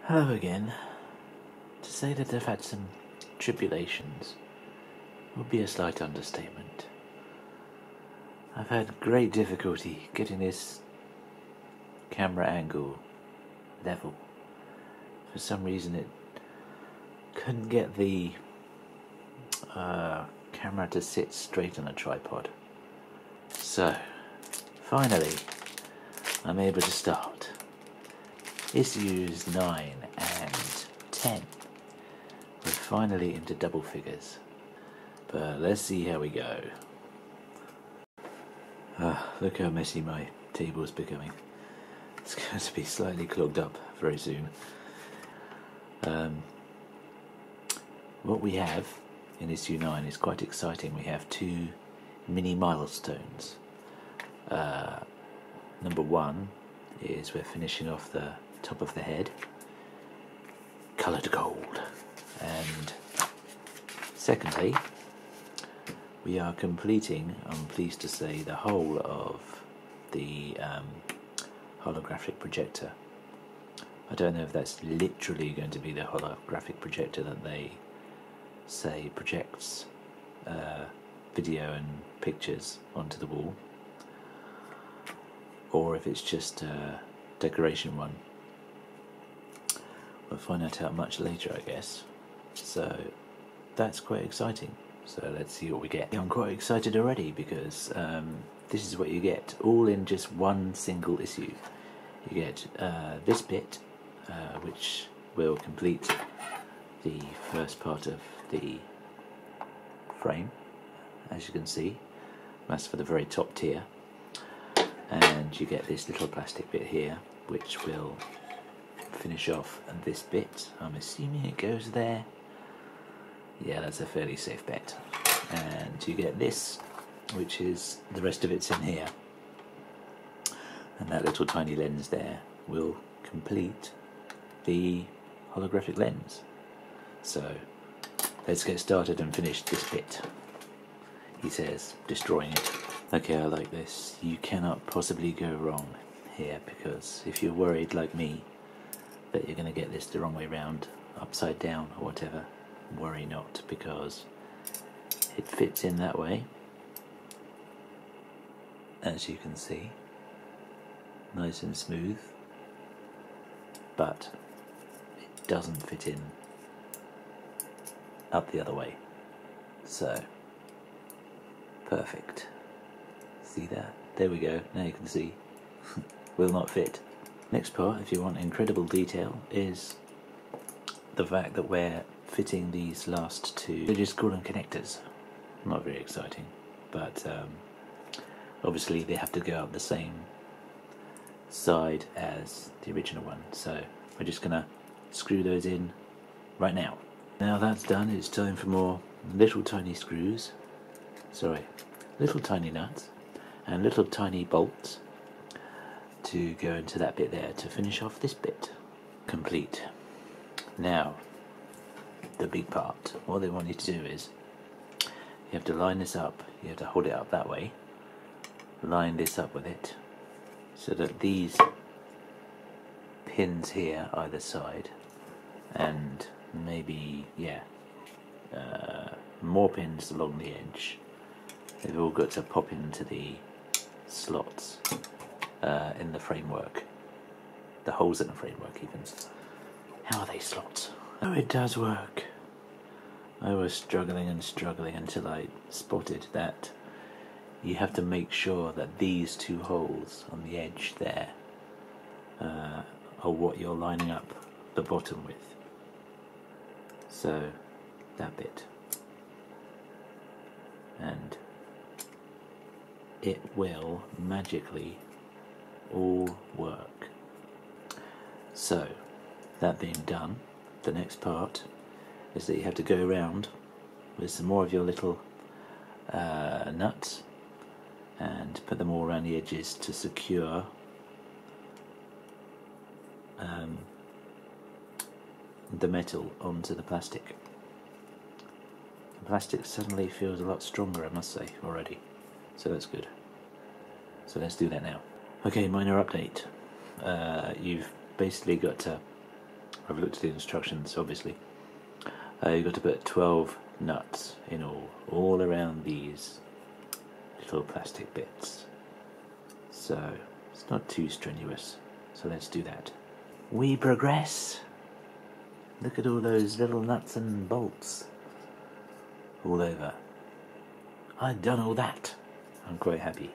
Hello again. To say that I've had some tribulations would be a slight understatement. I've had great difficulty getting this camera angle level. For some reason it couldn't get the camera to sit straight on a tripod. So, finally, I'm able to start. Issues 9 and 10. We're finally into double figures. But let's see how we go. Look how messy my table's becoming. It's going to be slightly clogged up very soon. What we have in issue 9 is quite exciting. We have two mini milestones. Number 1 is we're finishing off the top of the head, coloured gold, and secondly we are completing, I'm pleased to say, the whole of the holographic projector. I don't know if that's literally going to be the holographic projector that they say projects video and pictures onto the wall, or if it's just a decoration one. We'll find that out much later, I guess. So that's quite exciting. So let's see what we get. I'm quite excited already because this is what you get, all in just one single issue. You get this bit, which will complete the first part of the frame, as you can see. That's for the very top tier. And you get this little plastic bit here, which will finish off this bit. I'm assuming it goes there. Yeah, that's a fairly safe bet. And you get this, which is the rest of it's in here. And that little tiny lens there will complete the holographic lens. So let's get started and finish this bit. He says, destroying it. Okay, I like this. You cannot possibly go wrong here, because if you're worried like me that you're going to get this the wrong way round, upside down or whatever, worry not, because it fits in that way, as you can see, nice and smooth, but it doesn't fit in up the other way. So perfect. See that? There we go. Now you can see. Will not fit. Next part, if you want incredible detail, is the fact that we're fitting these last two, they just call them connectors. Not very exciting, but obviously they have to go up the same side as the original one, so we're just gonna screw those in right now. Now that's done, it's time for more little tiny screws, little tiny nuts and little tiny bolts to go into that bit there to finish off this bit. Complete. Now, the big part. What they want you to do is, you have to line this up, you have to hold it up that way, line this up with it, so that these pins here either side, and maybe, more pins along the edge, they've all got to pop into the slots in the framework, the holes in the framework even. How are they slots? Oh, it does work. I was struggling and struggling until I spotted that you have to make sure that these two holes on the edge there are what you're lining up the bottom with. So that bit, and it will magically all work. So that being done, the next part is that you have to go around with some more of your little nuts and put them all around the edges to secure the metal onto the plastic. The plastic suddenly feels a lot stronger, I must say, already, so that's good. So let's do that now. Okay, minor update. You've basically got to I've looked at the instructions, obviously. You've got to put 12 nuts in all around these little plastic bits. So it's not too strenuous. So let's do that. We progress. Look at all those little nuts and bolts all over. I've done all that. I'm quite happy.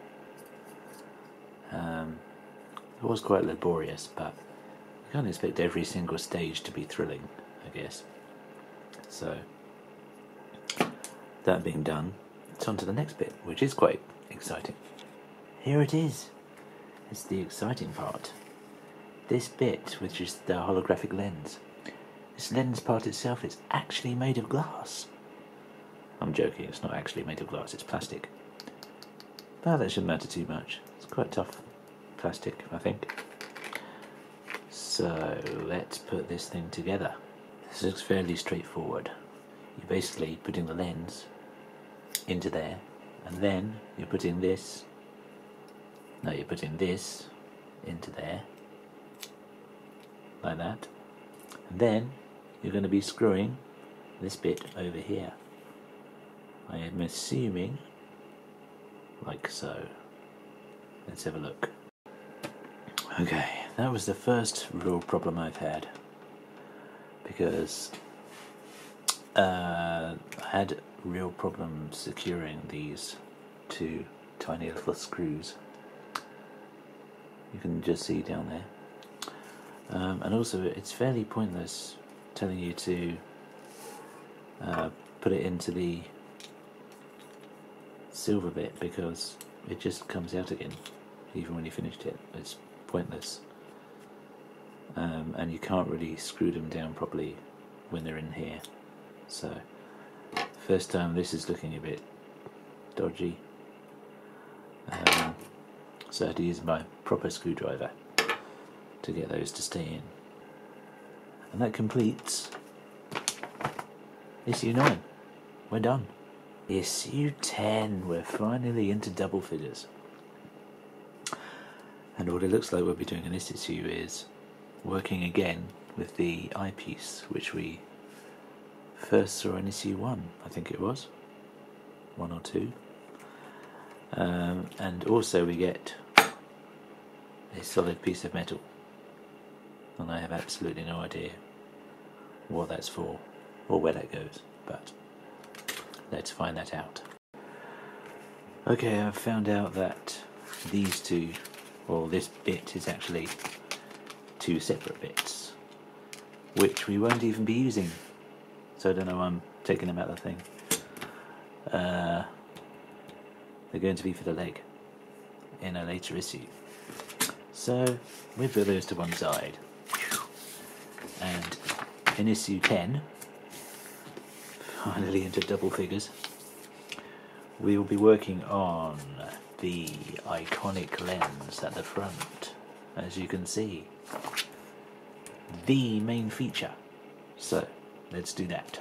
It was quite laborious, but you can't expect every single stage to be thrilling, I guess. So, that being done, it's on to the next bit, which is quite exciting. Here it is. It's the exciting part. This bit, which is the holographic lens. This lens part itself is actually made of glass. I'm joking, it's not actually made of glass, it's plastic. But that shouldn't matter too much. It's quite tough plastic, I think. So let's put this thing together. This looks fairly straightforward. You're basically putting the lens into there, and then you're putting this, no, you're putting this into there, like that, and then you're going to be screwing this bit over here. I am assuming like so. Let's have a look. Okay, that was the first real problem I've had, because I had real problems securing these two tiny little screws. You can just see down there. And also it's fairly pointless telling you to put it into the silver bit, because it just comes out again even when you finished it. It's pointless. And you can't really screw them down properly when they're in here. So first time this is looking a bit dodgy, so I had to use my proper screwdriver to get those to stay in. And that completes issue 9. We're done. Issue 10, we're finally into double figures. And what it looks like we'll be doing in this issue is working again with the eyepiece, which we first saw in issue 1, I think it was. 1 or 2. And also we get a solid piece of metal. And I have absolutely no idea what that's for or where that goes, but let's find that out. Okay, I've found out that these two, or this bit, is actually 2 separate bits, which we won't even be using. So I don't know why I'm taking them out of the thing. They're going to be for the leg in a later issue. So we put those to one side. And in issue 10, finally into double figures, we will be working on the iconic lens at the front, as you can see. The main feature. So let's do that.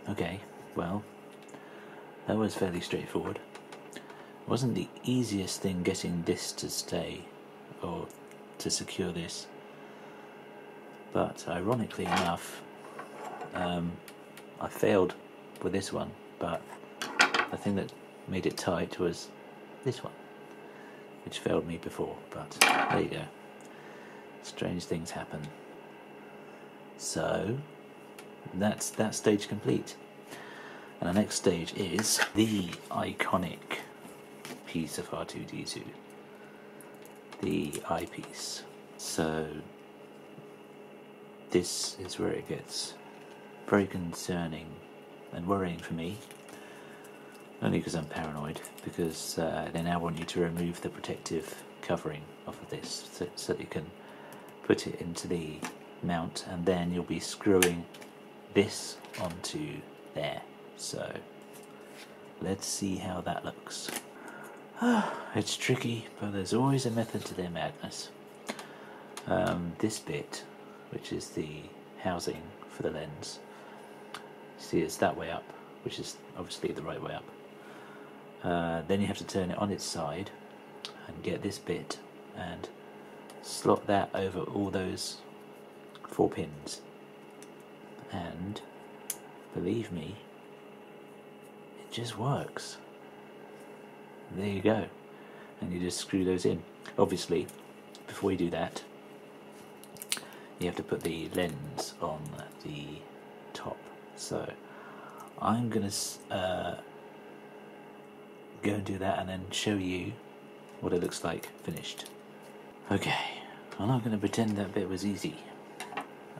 Okay, well, that was fairly straightforward. It wasn't the easiest thing getting this to stay, or to secure this, but ironically enough, I failed with this one, but the thing that made it tight was this one, which failed me before, but there you go. Strange things happen. So that's that stage complete, and the next stage is the iconic piece of R2D2, the eyepiece. So this is where it gets very concerning and worrying for me, only because I'm paranoid, because they now want you to remove the protective covering off of this so that you can put it into the mount, and then you'll be screwing this onto there. So let's see how that looks. It's tricky, but there's always a method to their madness. This bit, which is the housing for the lens, see, it's that way up, which is obviously the right way up. Then you have to turn it on its side and get this bit and slot that over all those 4 pins, and believe me, it just works. There you go, and you just screw those in. Obviously, before you do that, you have to put the lens on the top. So I'm going to go and do that and then show you what it looks like finished. Okay, I'm not going to pretend that bit was easy.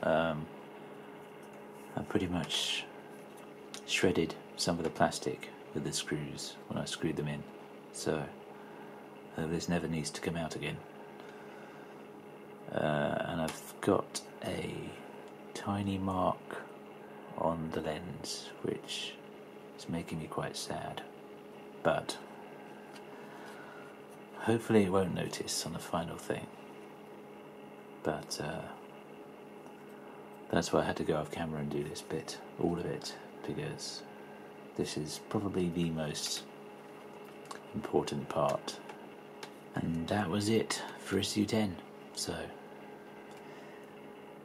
I pretty much shredded some of the plastic with the screws when I screwed them in, so this never needs to come out again. And I've got a tiny mark on the lens which is making me quite sad, but hopefully it won't notice on the final thing. But that's why I had to go off camera and do this bit, all of it, because this is probably the most important part. And that was it for issue 10. So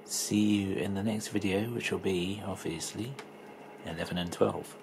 see you in the next video, which will be obviously 11 and 12.